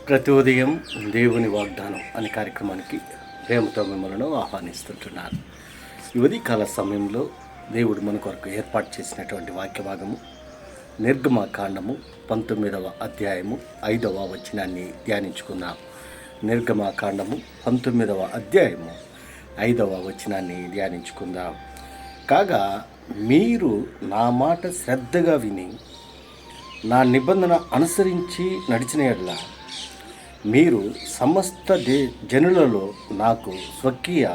ప్రతి ఉదయం దేవుని వాగ్దానం అనే కార్యక్రమానికి ప్రేమతో మిమ్మల్ని ఆహ్వానిస్తుంటున్నాను. ఈ ఉదయకాల సమయంలో దేవుడు మన కొరకు ఏర్పాటు చేసినటువంటి వాక్య భాగము నిర్గమకాండము 19వ అధ్యాయము 5వ వచనాన్ని ధ్యానించుకుందాం. నిర్గమకాండము 19వ అధ్యాయము 5వ వచనాన్ని ధ్యానించుకుందాం. కాగా మీరు నా మాట శ్రద్ధగా విని నా నిబంధన అనుసరించి నడిచిన యెడల మీరు సమస్త జనులలో నాకు స్వకీయ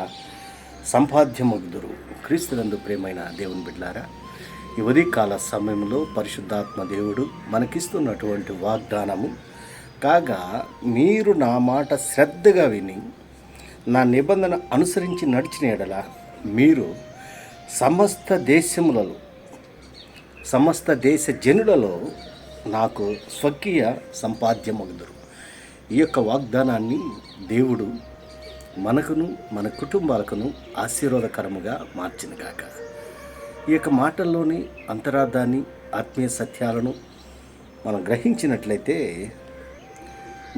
సంపాద్యమగుదురు. క్రీస్తునందు ప్రేమైన దేవుని బిడ్డలారా, ఈ ఉదయకాల సమయంలో పరిశుద్ధాత్మ దేవుడు మనకిస్తున్నటువంటి వాగ్దానము, కాగా మీరు నా మాట శ్రద్ధగా విని నా నిబంధన అనుసరించి నడిచిన యెడల మీరు సమస్త దేశ జనులలో నాకు స్వకీయ సంపాద్యమగుదురు. ఈ యొక్క వాగ్దానాన్ని దేవుడు మనకును మన కుటుంబాలకును ఆశీర్వాదకరముగా మార్చినగాక. ఈ యొక్క మాటల్లోని అంతరార్థాన్ని, ఆత్మీయ సత్యాలను మనం గ్రహించినట్లయితే,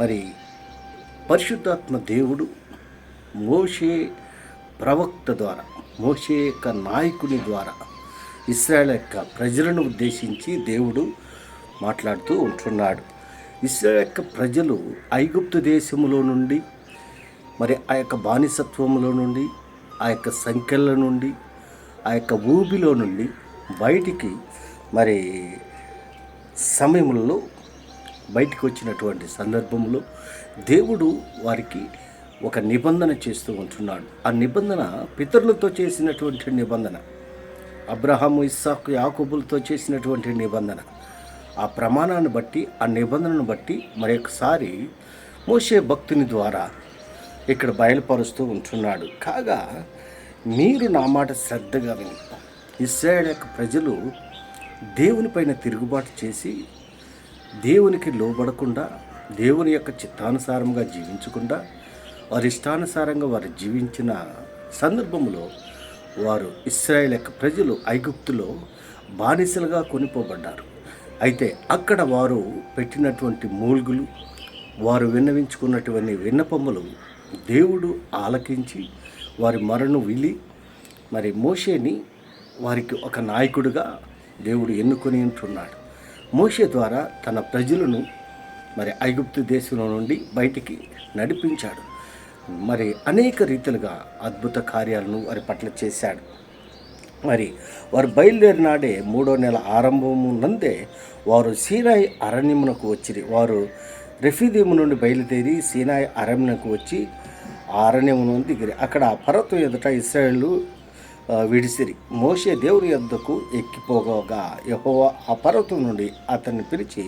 మరి పరిశుద్ధాత్మ దేవుడు మోషే ప్రవక్త ద్వారా, మోషే యొక్క నాయకుని ద్వారా ఇశ్రాయేల్ యొక్క ప్రజలను ఉద్దేశించి దేవుడు మాట్లాడుతూ ఉంటున్నాడు. ఇశ్రాయేల్ యొక్క ప్రజలు ఐగుప్తు దేశములో నుండి, మరి ఆ యొక్క బానిసత్వంలో నుండి, ఆ యొక్క సంఖ్యల నుండి, ఆ యొక్క ఊబిలో నుండి బయటికి మరి సమయంలో బయటికి వచ్చినటువంటి సందర్భంలో దేవుడు వారికి ఒక నిబంధన చేస్తూ ఉంటున్నాడు. ఆ నిబంధన పితరులతో చేసినటువంటి నిబంధన, అబ్రహాము, ఇస్సాకు, యాకోబులతో చేసినటువంటి నిబంధన. ఆ ప్రమాణాన్ని బట్టి, ఆ నిబంధనను బట్టి మరొకసారి మోషే భక్తుని ద్వారా ఇక్కడ బయలుపరుస్తూ ఉంటున్నాడు. కాగా మీరు నా మాట శ్రద్ధగా విని, ఇశ్రాయేల్ యొక్క ప్రజలు దేవునిపైన తిరుగుబాటు చేసి దేవునికి లోబడకుండా, దేవుని యొక్క చిత్తానుసారంగా జీవించకుండా, వారి ఇష్టానుసారంగా వారు జీవించిన సందర్భంలో వారు, ఇశ్రాయేల్ యొక్క ప్రజలు ఐగుప్తులో బానిసలుగా కొనిపోబడ్డారు. అయితే అక్కడ వారు పెట్టినటువంటి మూల్గులు, వారు విన్నవించుకున్నటువంటి విన్నపములు దేవుడు ఆలకించి వారి మరణు విలి మరి మోషేని వారికి ఒక నాయకుడిగా దేవుడు ఎన్నుకొని ఉంటున్నాడు. మోషే ద్వారా తన ప్రజలను మరి ఐగుప్తు దేశంలో నుండి బయటికి నడిపించాడు. మరి అనేక రీతిలుగా అద్భుత కార్యాలను వారి పట్ల చేశాడు. మరి వారు బయలుదేరినాడే 3వ నెల ఆరంభము నందే వారు సీనాయి అరణ్యమునకు వచ్చిరి. వారు రెఫీదీము నుండి బయలుదేరి సీనాయి అరణ్యమునకు వచ్చి ఆ అరణ్యమును దిగిరి. అక్కడ పర్వతం ఎదుట ఇశ్రాయేలు విడిసిరి. మోషే దేవుని యొద్దకు ఎక్కిపోగా యెహోవా ఆ పర్వతం నుండి అతన్ని పిలిచి,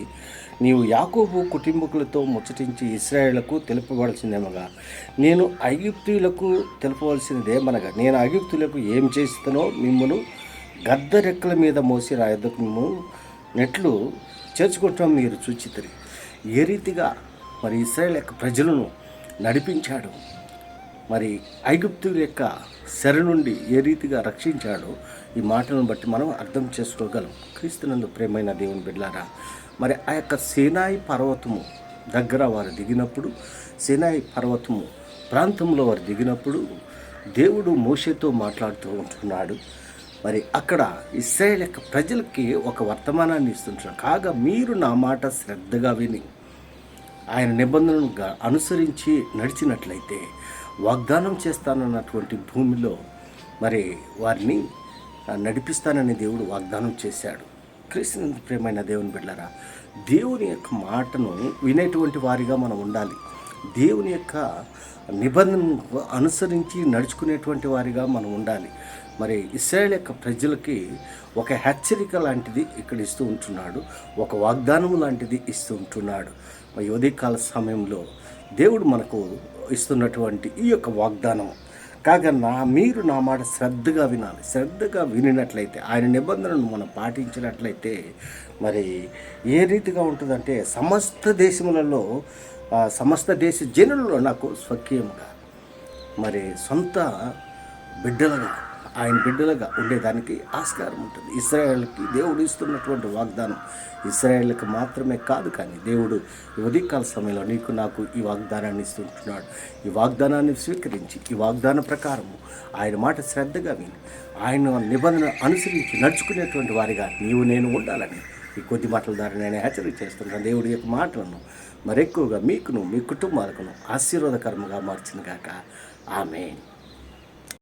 నీవు యాకోబు కుటుంబకులతో ముచ్చటించి ఇశ్రాయేలుకు తెలుపవలసిందేమగా, నేను ఐగుప్తీయులకు తెలుపవలసినదేమనగా, నేను ఐగుప్తీయులకు ఏం చేస్తానో మిమ్మను గద్ద రెక్కల మీద మోసి నా యొద్దకు మేము నెట్లు చేర్చుకుంటాం మీరు చూచితిరి. ఏ రీతిగా మరి ఇశ్రాయేల్ యొక్క ప్రజలను నడిపించాడు, మరి ఐగుప్తుల యొక్క శర నుండి ఏ రీతిగా రక్షించాడో ఈ మాటలను బట్టి మనం అర్థం చేసుకోగలం. క్రీస్తునందు ప్రేమైన దేవుని బిడ్డలారా, మరి ఆ యొక్క సీనాయి పర్వతము దగ్గర వారు దిగినప్పుడు, సీనాయి పర్వతము ప్రాంతంలో వారు దిగినప్పుడు దేవుడు మోషేతో మాట్లాడుతూ ఉంటున్నాడు. మరి అక్కడ ఇశ్రాయేల్ యొక్క ప్రజలకి ఒక వర్తమానాన్ని ఇస్తుంటున్నాడు. కాగా మీరు నా మాట శ్రద్ధగా విని ఆయన నిబంధనను అనుసరించి నడిచినట్లయితే వాగ్దానం చేస్తానన్నటువంటి భూమిలో మరి వారిని నడిపిస్తానని దేవుడు వాగ్దానం చేశాడు. క్రీస్తునందు ప్రేమైన దేవుని బిడ్డలారా, దేవుని యొక్క మాటను వినేటువంటి వారిగా మనం ఉండాలి. దేవుని యొక్క నిబంధనను అనుసరించి నడుచుకునేటువంటి వారిగా మనం ఉండాలి. మరి ఇశ్రాయేల్ యొక్క ప్రజలకి ఒక హెచ్చరిక లాంటిది ఇక్కడ ఇస్తూ ఉంటున్నాడు, ఒక వాగ్దానం లాంటిది ఇస్తూ ఉంటున్నాడు. మరి ఉదయకాల సమయంలో దేవుడు మనకు ఇస్తున్నటువంటి ఈ యొక్క వాగ్దానం, కాగా మీరు నా మాట శ్రద్ధగా వినాలి. శ్రద్ధగా వినినట్లయితే, ఆయన నిబంధనను మనం పాటించినట్లయితే మరి ఏ రీతిగా ఉంటుందంటే, సమస్త దేశ జనులలో నాకు స్వకీయంగా, మరి సొంత బిడ్డలుగా ఆయన బిడ్డలుగా ఉండేదానికి ఆస్కారం ఉంటుంది. ఇశ్రాయేలుకి దేవుడు ఇస్తున్నటువంటి వాగ్దానం ఇశ్రాయేలుకి మాత్రమే కాదు, కానీ దేవుడు ఈ ఉదయకాల సమయంలో నీకు నాకు ఈ వాగ్దానాన్ని ఇస్తుంటున్నాడు. ఈ వాగ్దానాన్ని స్వీకరించి ఈ వాగ్దాన ప్రకారము ఆయన మాట శ్రద్ధగా విని ఆయన నిబంధన అనుసరించి నడుచుకునేటువంటి వారిగా నీవు నేను ఉండాలని ఈ కొద్ది మాటల ద్వారా నేను హెచ్చరిక చేస్తున్నాను. దేవుడి యొక్క మాటలను మరెక్కువగా మీకును మీ కుటుంబాలకును ఆశీర్వాదకరంగా మార్చిన గాక. ఆమేన్.